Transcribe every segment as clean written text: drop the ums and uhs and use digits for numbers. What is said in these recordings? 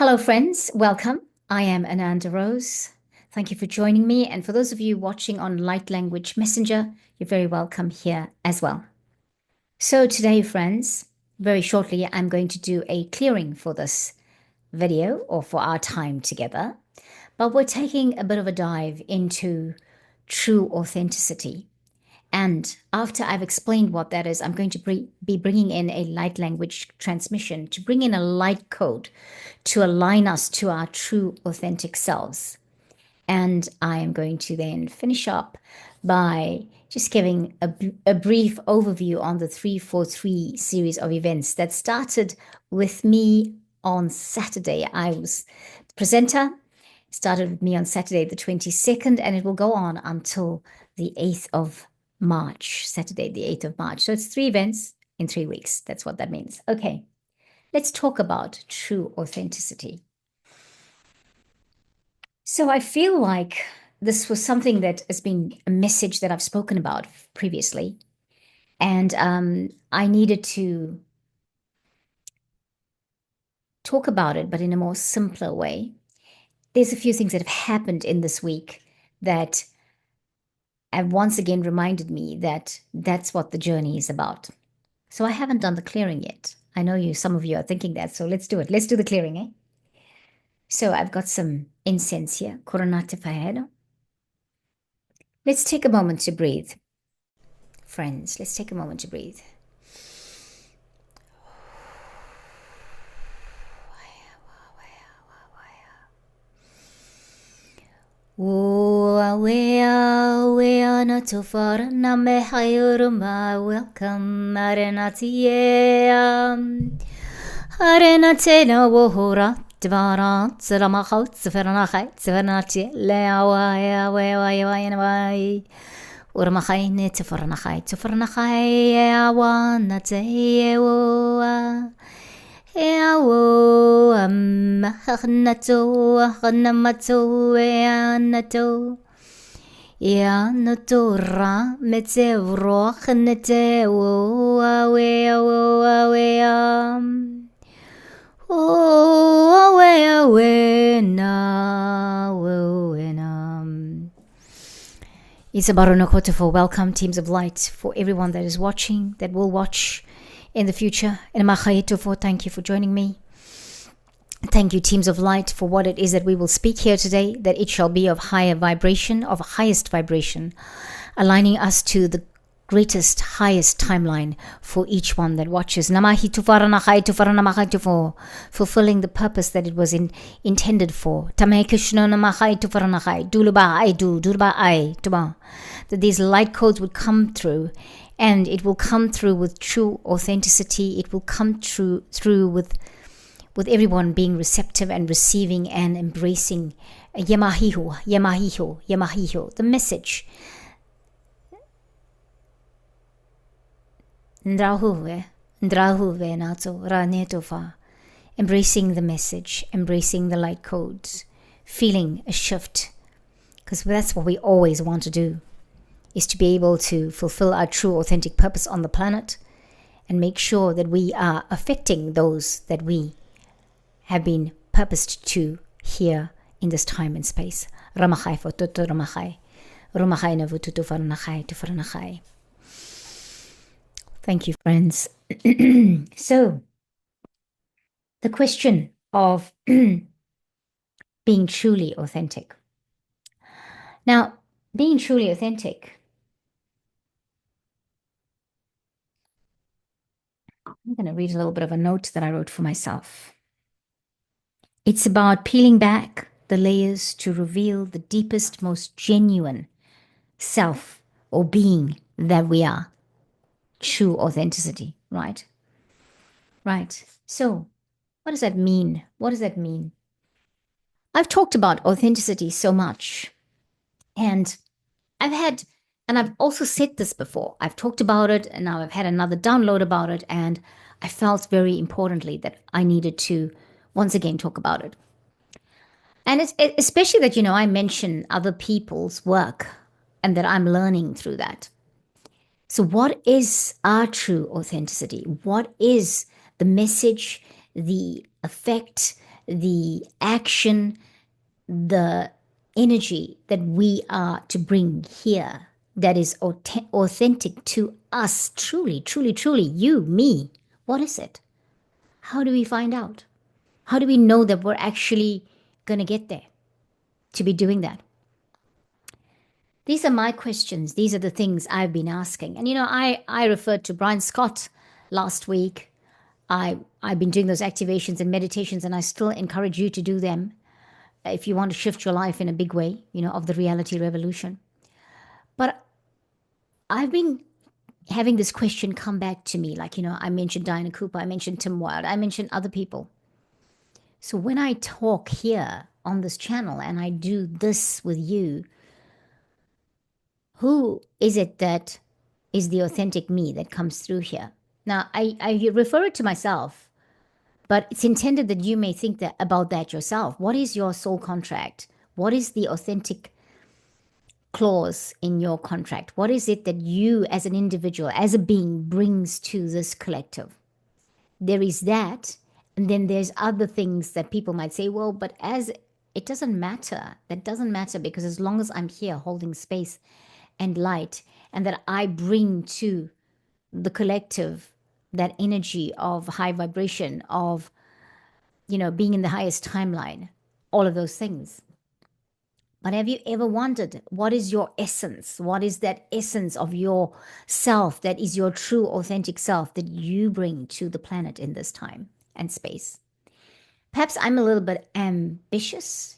Hello, friends. Welcome. I am Ananda Rose. Thank you for joining me. And for those of you watching on Light Language Messenger, you're very welcome here as well. So today, friends, very shortly, I'm going to do a clearing for this video or for our time together. But we're taking a bit of a dive into true authenticity. And after I've explained what that is, I'm going to be bringing in a light language transmission to bring in a light code to align us to our true authentic selves. And I am going to then finish up by just giving a brief overview on the 343 series of events that started with me on Saturday. I was the presenter, started with me on Saturday the 22nd, and it will go on until the 8th of March, Saturday, the 8th of March. So it's 3 events in 3 weeks. That's what that means. Okay, let's talk about true authenticity. So I feel like this was something that has been a message that I've spoken about previously. And I needed to talk about it, but in a more simpler way. There's a few things that have happened in this week that have once again reminded me that that's what the journey is about. So I haven't done the clearing yet. I know some of you are thinking that, so let's do it. Let's do the clearing, eh? So I've got some incense here, Coronate Fajero. Let's take a moment to breathe. Friends, let's take a moment to breathe. Wea not too far, na me hayuruma, welcome, Arenate no wohora, Dvaran, Salamahot, Savernachai, Savernati, Leawaya, Waya, Urmachai, Tufernachai, Awanate, Eawo, Mahanato, Hanamato, Eanato, Eanatora, Metzevro, Hanete, It's a Baronokota for welcome, teams of light, for everyone that is watching, that will watch in the future. And Machaito for thank you for joining me. Thank you, teams of light, for what it is that we will speak here today, that it shall be of higher vibration, of highest vibration, aligning us to the greatest, highest timeline for each one that watches. Fulfilling the purpose that it was intended for. That these light codes would come through, and it will come through with true authenticity. It will come through with everyone being receptive and receiving and embracing Yamahiho, the message. Embracing the message, embracing the light codes, feeling a shift, because that's what we always want to do, is to be able to fulfill our true authentic purpose on the planet and make sure that we are affecting those that we have been purposed to here in this time and space. Ramachai for Toto Ramachai. Ramachai na vututu farnachai to farnachai. Thank you, friends. So, the question of being truly authentic. Now, being truly authentic, I'm going to read a little bit of a note that I wrote for myself. It's about peeling back the layers to reveal the deepest, most genuine self or being that we are. True authenticity, right? Right. So, what does that mean? What does that mean? I've talked about authenticity so much, and I've also said this before. I've talked about it, and now I've had another download about it, and I felt very importantly that I needed to once again talk about it. And it's especially that, I mention other people's work and that I'm learning through that. So what is our true authenticity? What is the message, the effect, the action, the energy that we are to bring here that is authentic to us, truly, truly, truly, you, me. What is it? How do we find out? How do we know that we're actually going to get there to be doing that? These are my questions. These are the things I've been asking. And I referred to Brian Scott last week. I've been doing those activations and meditations, and I still encourage you to do them if you want to shift your life in a big way, of the reality revolution. But I've been having this question come back to me. Like, I mentioned Diana Cooper, I mentioned Tim Wilde, I mentioned other people. So when I talk here on this channel and I do this with you, who is it that is the authentic me that comes through here? Now, I refer it to myself, but it's intended that you may think that about that yourself. What is your soul contract? What is the authentic clause in your contract? What is it that you as an individual, as a being, brings to this collective? There is that, and then there's other things that people might say, well, but as it doesn't matter. That doesn't matter, because as long as I'm here holding space and light, and that I bring to the collective that energy of high vibration, of being in the highest timeline, all of those things. But have you ever wondered, what is your essence? What is that essence of your self that is your true authentic self that you bring to the planet in this time and space? Perhaps I'm a little bit ambitious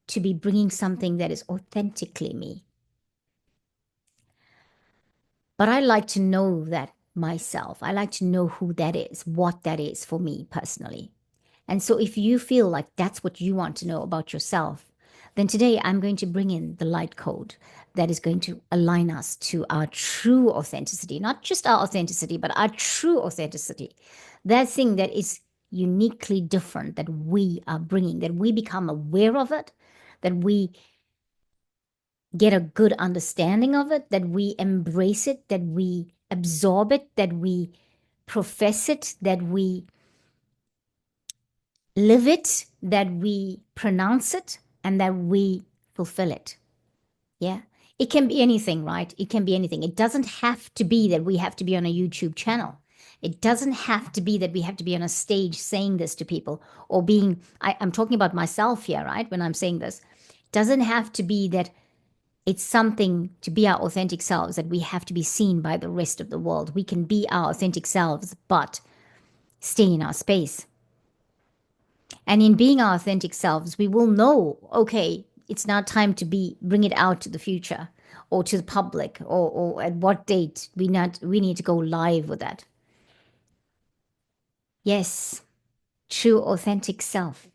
to be bringing something that is authentically me. But I like to know that myself. I like to know who that is, what that is for me personally. And so if you feel like that's what you want to know about yourself, then today I'm going to bring in the light code that is going to align us to our true authenticity, not just our authenticity, but our true authenticity. That thing that is uniquely different that we are bringing, that we become aware of it, that we get a good understanding of it, that we embrace it, that we absorb it, that we profess it, that we live it, that we pronounce it, and that we fulfill it. Yeah. It can be anything, right? It can be anything. It doesn't have to be that we have to be on a YouTube channel. It doesn't have to be that we have to be on a stage saying this to people, or being, I'm talking about myself here, right? When I'm saying this, it doesn't have to be that it's something to be our authentic selves that we have to be seen by the rest of the world. We can be our authentic selves, but stay in our space. And in being our authentic selves, we will know, okay, it's now time to bring it out to the future or to the public, or at what date we need to go live with that. Yes, true authentic self.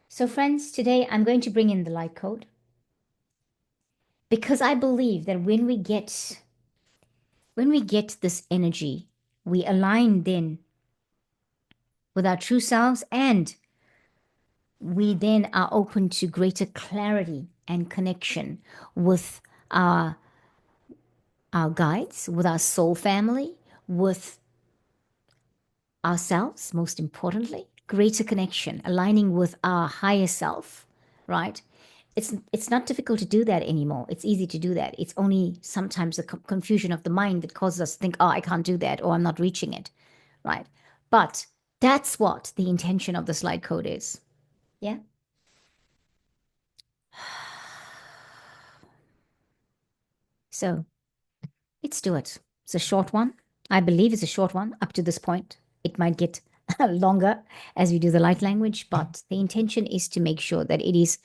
So friends, today I'm going to bring in the light code, because I believe that when we get this energy, we align then with our true selves, and we then are open to greater clarity and connection with our guides, with our soul family, with ourselves, most importantly, greater connection, aligning with our higher self, right? It's not difficult to do that anymore. It's easy to do that. It's only sometimes the confusion of the mind that causes us to think, oh, I can't do that, or I'm not reaching it, right? But that's what the intention of the slide code is. Yeah. So let's do it. It's a short one. I believe it's a short one up to this point. It might get longer as we do the light language, but the intention is to make sure that it is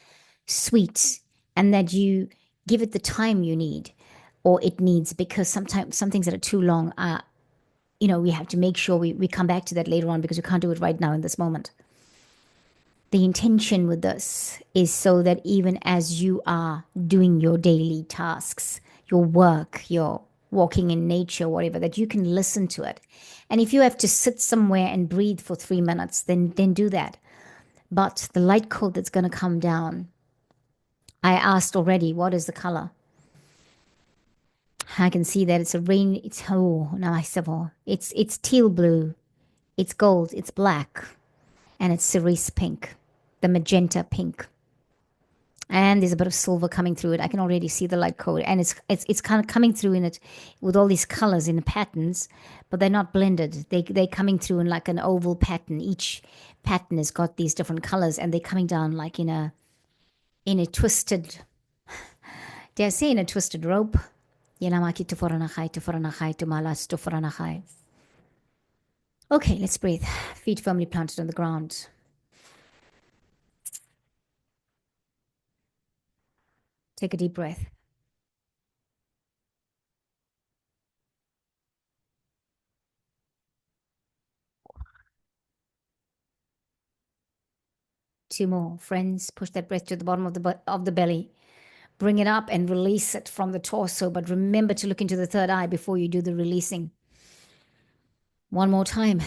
sweet and that you give it the time you need, or it needs, because sometimes some things that are too long are, we have to make sure we come back to that later on, because we can't do it right now in this moment. The intention with this is so that even as you are doing your daily tasks, your work, your walking in nature, whatever, that you can listen to it. And if you have to sit somewhere and breathe for 3 minutes, then do that. But the light code that's going to come down, I asked already, what is the color? I can see that it's a rain. It's, oh, nice of all. It's teal blue. It's gold. It's black. and it's cerise pink, the magenta pink. And there's a bit of silver coming through it. I can already see the light code, and it's kind of coming through in it with all these colors in the patterns, but they're not blended. They're coming through in like an oval pattern. Each pattern has got these different colors, and they're coming down like in a twisted, dare I say, in a twisted rope. Okay, let's breathe. Feet firmly planted on the ground. Take a deep breath. Two more. Friends, push that breath to the bottom of the belly. Bring it up and release it from the torso, but remember to look into the third eye before you do the releasing. One more time.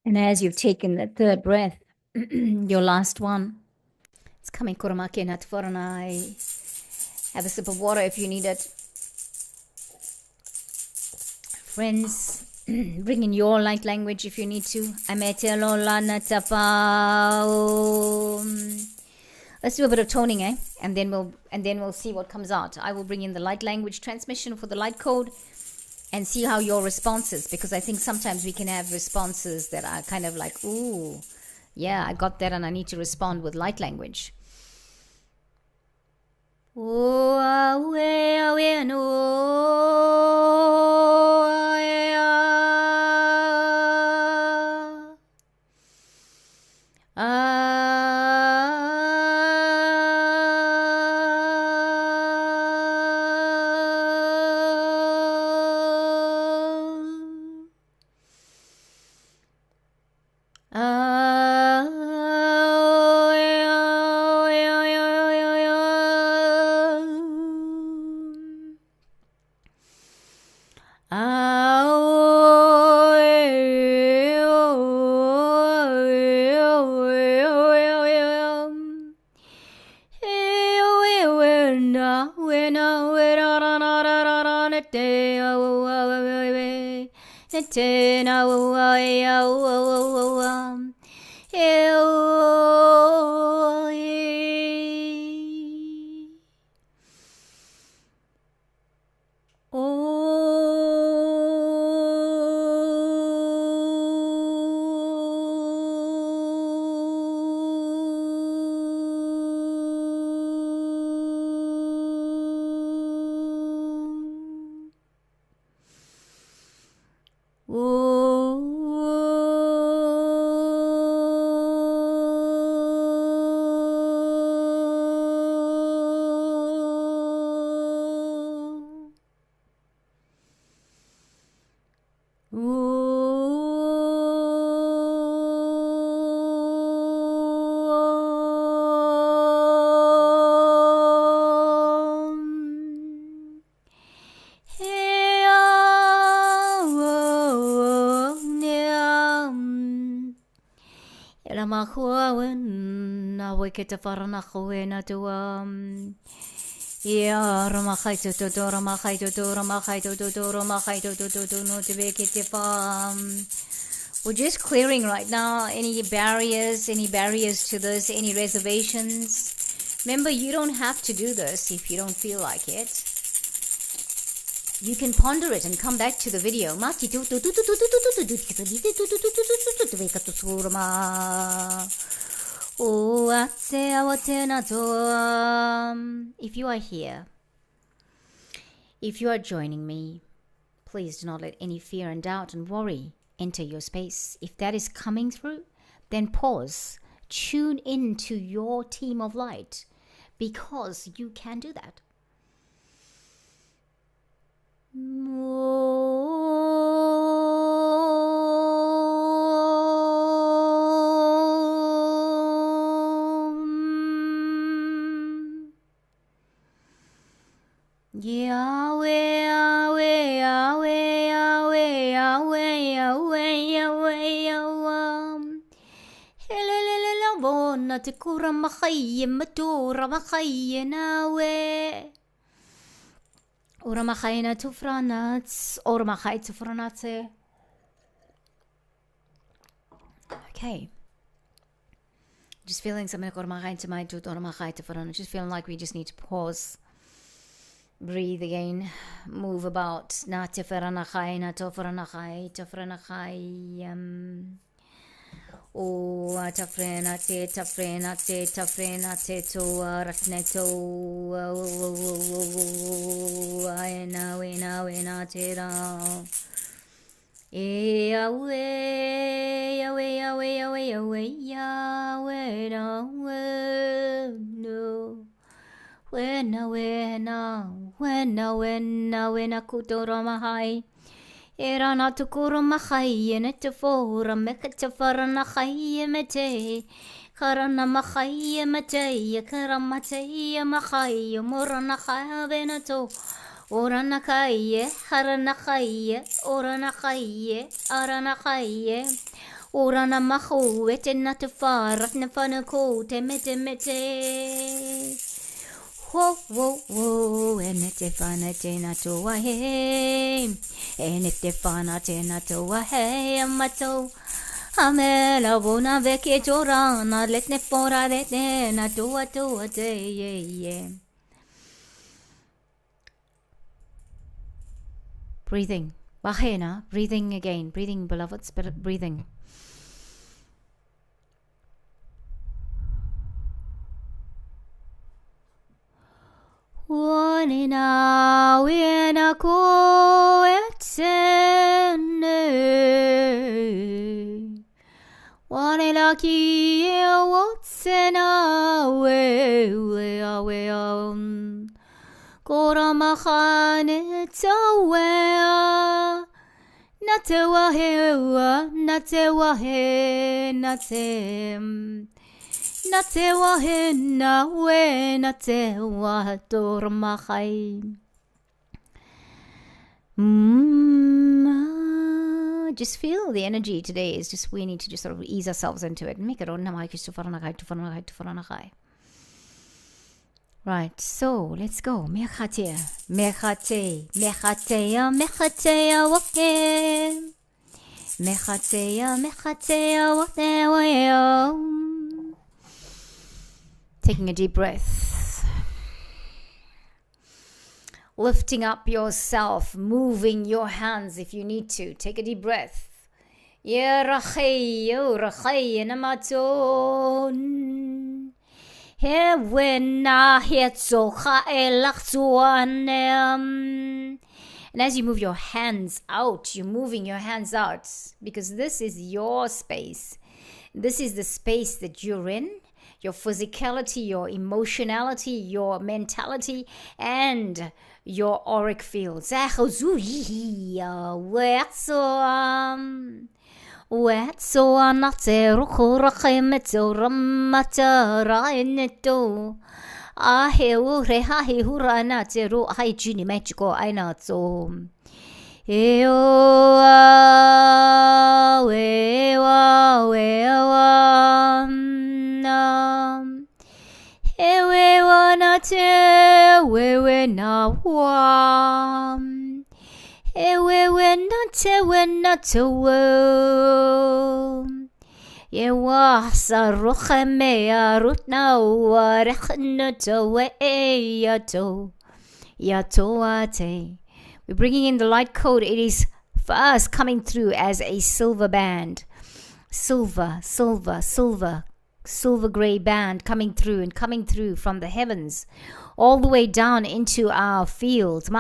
And as you've taken the third breath, your last one, it's coming. Kuramake Natvaranai. Have a sip of water if you need it. Friends, bring in your light language if you need to. Let's do a bit of toning, and then we'll see what comes out. I will bring in the light language transmission for the light code and see how your response is, because I think sometimes we can have responses that are kind of like, ooh, yeah, I got that and I need to respond with light language. We're just clearing right now any barriers to this, any reservations. Remember, you don't have to do this if you don't feel like it. You can ponder it and come back to the video. If you are here, if you are joining me, please do not let any fear and doubt and worry enter your space. If that is coming through, then pause. Tune in to your team of light, because you can do that. na te kura makai e matura makai e nawe. Ora makai na tufranats. Ora makai tufranate. Okay. Just feeling something. Just feeling like we just need to pause. Breathe again. Move about. Na teferanachai, na toferanachai, toferanachai. O tafrenate, tafrenate, tafrenate to ratneto. Aena, wena, wena, tera. Yahweh, Yahweh, Yahweh, Yahweh, Yahweh, Yahweh, no. Wena, kutora mahai. Erana tukura mahai, and it for a mekatafarana hai mete. Karana mahai mete, karamate, mahai, morana hai venato. Oranakaye, Haranakaye, Oranakaye, Aranakaye, Orana Mahu, Etenatafar, Ratnafanako, Temete. Whoa, and Etefana Tenato Ahe, and Etefana Tenato Ahe, Amato. Amela Bona Veketorana, let Nefora, let Nenato a day. Breathing. Bahena. Breathing again. Breathing, beloveds. Breathing. Wanina wina ko etsene. Wanila ki watsena we Kora mahane tawea. Natewa hewa, natewa he, natewa he nawe, natewa dormahai. Just feel the energy today is just, we need to just sort of ease ourselves into it. Make it on namai tufaranachai. Right, so let's go. Mechate, taking a deep breath. Lifting up yourself, moving your hands if you need to. Take a deep breath. And as you move your hands out, you're moving your hands out because this is your space. This is the space that you're in, your physicality, your emotionality, your mentality, and your auric fields. Wetso anate rukhurache metso ramata raineto ahe rehahi huranate ru haijini mechiko ainatso ewa ewe wanate wewe na wa ewe nate wo yewa sarukhame arutna warekhnato yato ate. We're bringing in the light code. It is for us coming through as a silver band, silver gray band coming through from the heavens all the way down into our fields. And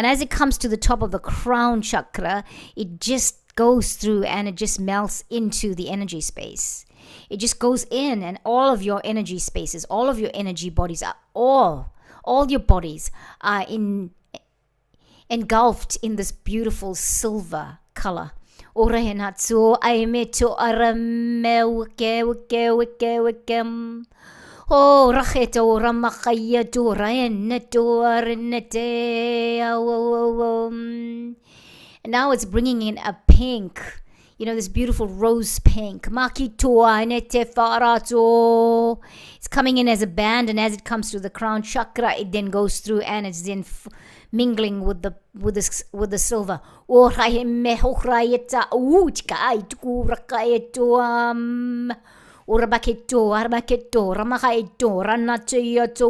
as it comes to the top of the crown chakra, it just goes through and it just melts into the energy space. It just goes in, and all of your energy spaces, all of your energy bodies are all your bodies are engulfed in this beautiful silver color. Orehenatsu aimeto arame wike. Oh, racheto ramakaya to raeneto arenete. And now it's bringing in a pink. You know, this beautiful rose pink. Makitoa nete farato. It's coming in as a band, and as it comes through the crown chakra, it then goes through, and it's then mingling with the silver. Urabaketo, arbaketo, ramakaito, ranachayato,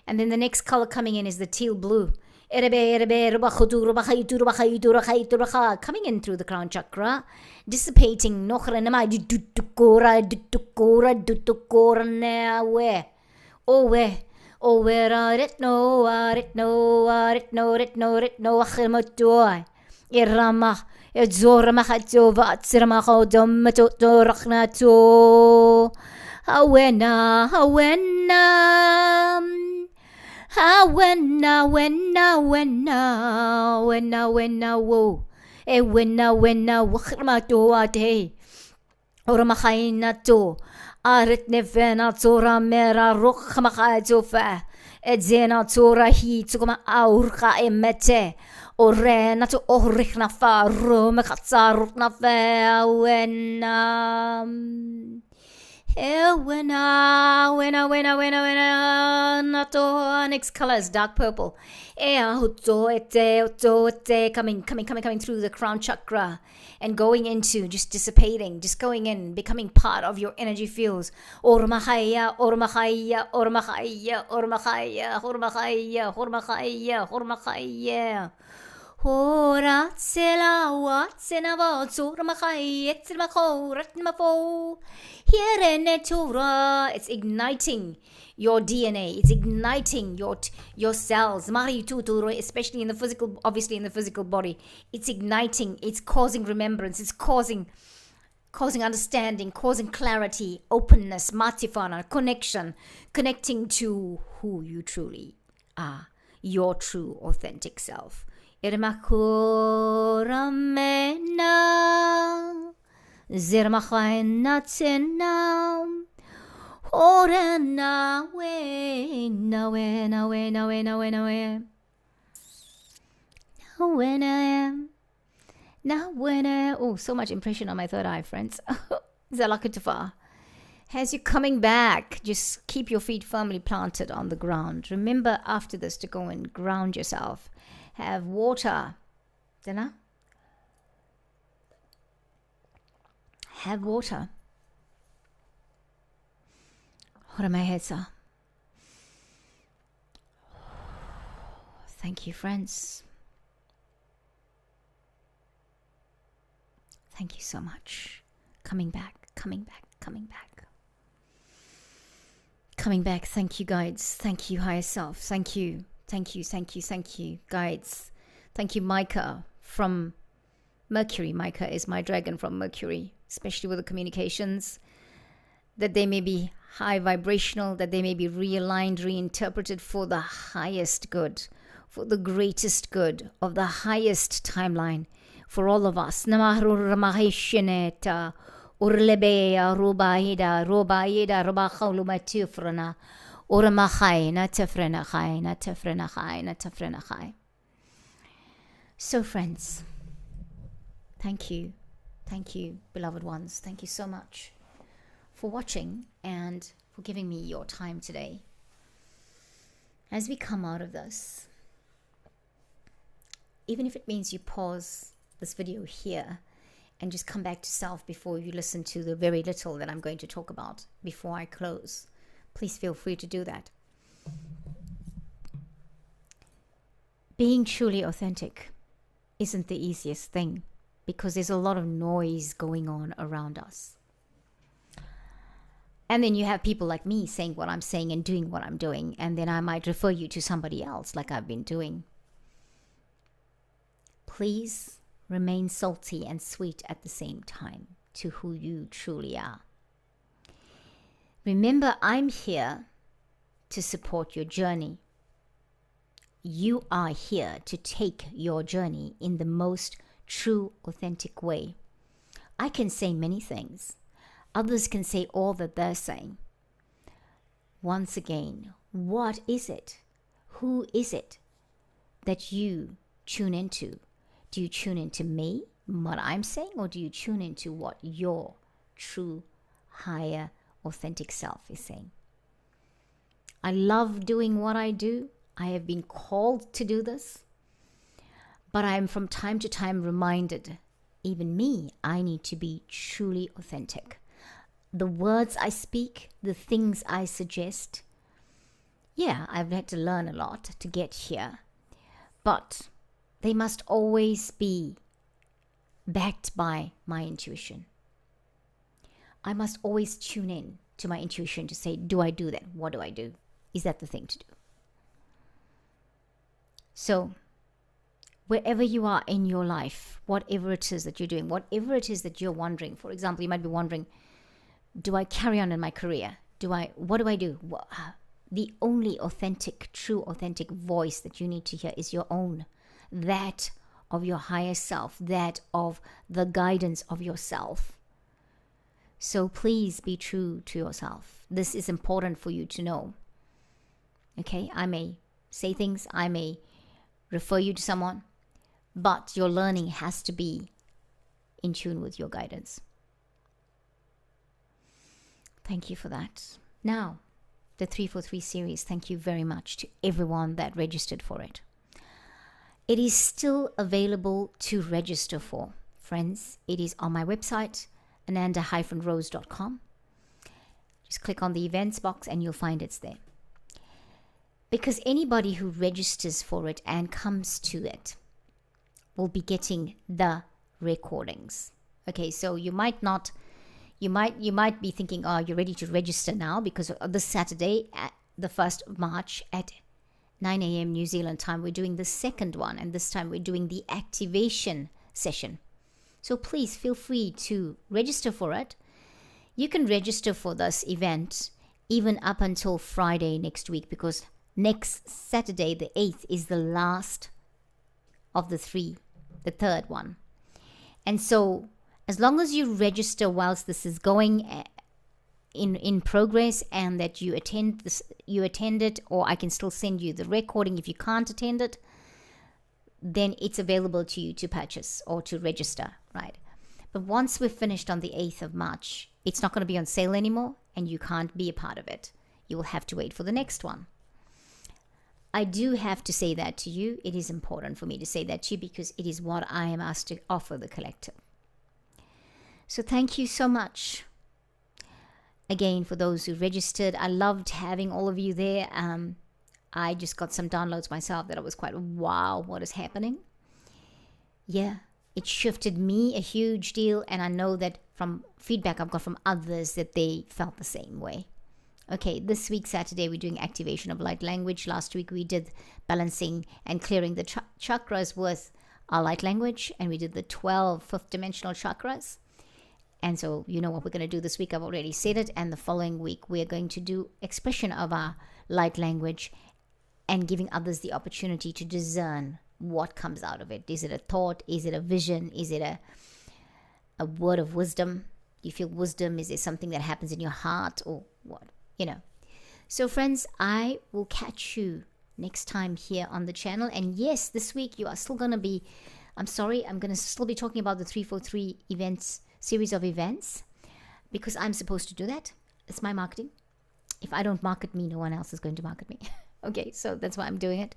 and then the next color coming in is the teal blue. Coming in through the crown chakra, dissipating. Arit nevena tora mera roch machatofa. Edzena tora hi tukuma aurka emete. Ore na to orich na fa rome katsaruk na fa wena. Next color is dark purple. Coming through the crown chakra and going into, just dissipating, just going in, becoming part of your energy fields. Ormachaya, ormachaya, ormachaya, ormachaya, ormachaya, ormachaya, ormachaya. It's igniting your DNA. It's igniting your cells, especially in the physical, obviously in the physical body. It's igniting. It's causing remembrance. It's causing understanding, causing clarity, openness, matifana, connecting to who you truly are, your true authentic self. Irmakuramena Zirmachaina Tsena Orena Oh, so much impression on my third eye, friends. Zalakatufa. As you're coming back, just keep your feet firmly planted on the ground. Remember after this to go and ground yourself. Have water. Dinner? Have water. Horamayetsa. Thank you, friends. Thank you so much. Coming back. Coming back. Thank you, guides. Thank you, higher self. Thank you, guides. Thank you, Micah from Mercury. Micah is my dragon from Mercury, especially with the communications, that they may be high vibrational, that they may be realigned, reinterpreted for the highest good, for the greatest good of the highest timeline for all of us. Urlebea rubaida rubachaulumatifrana uramachai na tefrenachai. So friends, thank you, beloved ones. Thank you so much for watching and for giving me your time today. As we come out of this, even if it means you pause this video here and just come back to self before you listen to the very little that I'm going to talk about before I close, please feel free to do that. Being truly authentic isn't the easiest thing because there's a lot of noise going on around us. And then you have people like me saying what I'm saying and doing what I'm doing, and then I might refer you to somebody else like I've been doing. Please remain salty and sweet at the same time to who you truly are. Remember, I'm here to support your journey. You are here to take your journey in the most true, authentic way. I can say many things. Others can say all that they're saying. Once again, what is it? Who is it that you tune into Do you tune into me, what I'm saying, or do you tune into what your true, higher, authentic self is saying? I love doing what I do. I have been called to do this. But I am from time to time reminded, even me, I need to be truly authentic. The words I speak, the things I suggest, yeah, I've had to learn a lot to get here. But they must always be backed by my intuition. I must always tune in to my intuition to say, do I do that? What do I do? Is that the thing to do? So, wherever you are in your life, whatever it is that you're doing, whatever it is that you're wondering, for example, you might be wondering, do I carry on in my career? What do I do? The only authentic, true authentic voice that you need to hear is your own. That of your higher self, that of the guidance of yourself. So please be true to yourself. This is important for you to know. Okay, I may say things, I may refer you to someone, but your learning has to be in tune with your guidance. Thank you for that. Now, the 343 series, thank you very much to everyone that registered for it. It is still available to register for. Friends, it is on my website, ananda-rose.com. Just click on the events box and you'll find it's there. Because anybody who registers for it and comes to it will be getting the recordings. Okay, so you might be thinking, oh, you're ready to register now because this Saturday, at the 1st of March at 9 a.m. New Zealand time, we're doing the second one, and this time we're doing the activation session. So please feel free to register for it. You can register for this event even up until Friday next week, because next Saturday, the 8th, is the last of the 3, the third one. And so as long as you register whilst this is going in progress, and that you attend it, or I can still send you the recording if you can't attend it, then it's available to you to purchase or to register, right? But once we're finished on the 8th of March, it's not going to be on sale anymore, and you can't be a part of it. You will have to wait for the next one. I do have to say that to you. It is important for me to say that to you because it is what I am asked to offer the collective. So thank you so much. Again, for those who registered, I loved having all of you there. I just got some downloads myself that I was quite, wow, what is happening? Yeah, it shifted me a huge deal, and I know that from feedback I've got from others that they felt the same way. Okay, this week, Saturday, we're doing activation of light language. Last week, we did balancing and clearing the chakras with our light language, and we did the 12 fifth dimensional chakras. And so you know what we're going to do this week. I've already said it. And the following week, we're going to do expression of our light language and giving others the opportunity to discern what comes out of it. Is it a thought? Is it a vision? Is it a word of wisdom? Do you feel wisdom? Is it something that happens in your heart or what? You know. So friends, I will catch you next time here on the channel. And yes, this week you are still going to be, I'm going to still be talking about the 343 events, series of events, because I'm supposed to do that. It's my marketing. If I don't market me, no one else is going to market me. Okay, so that's why I'm doing it.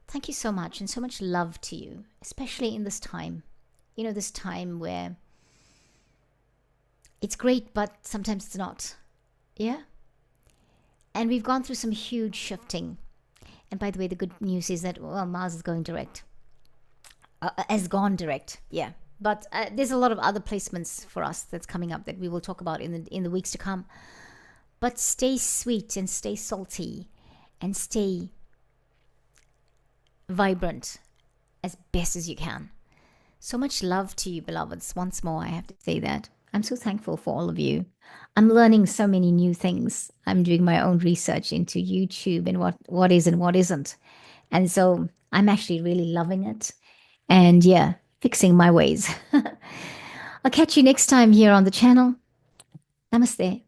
Thank you so much, and so much love to you, especially in this time. You know, this time where it's great, but sometimes it's not. Yeah? And we've gone through some huge shifting. And by the way, the good news is that, well, Mars is going direct. Has gone direct, yeah. But there's a lot of other placements for us that's coming up that we will talk about in the weeks to come. But stay sweet and stay salty and stay vibrant as best as you can. So much love to you, beloveds. Once more, I have to say that. I'm so thankful for all of you. I'm learning so many new things. I'm doing my own research into YouTube and what is and what isn't. And so I'm actually really loving it. And yeah, fixing my ways. I'll catch you next time here on the channel. Namaste.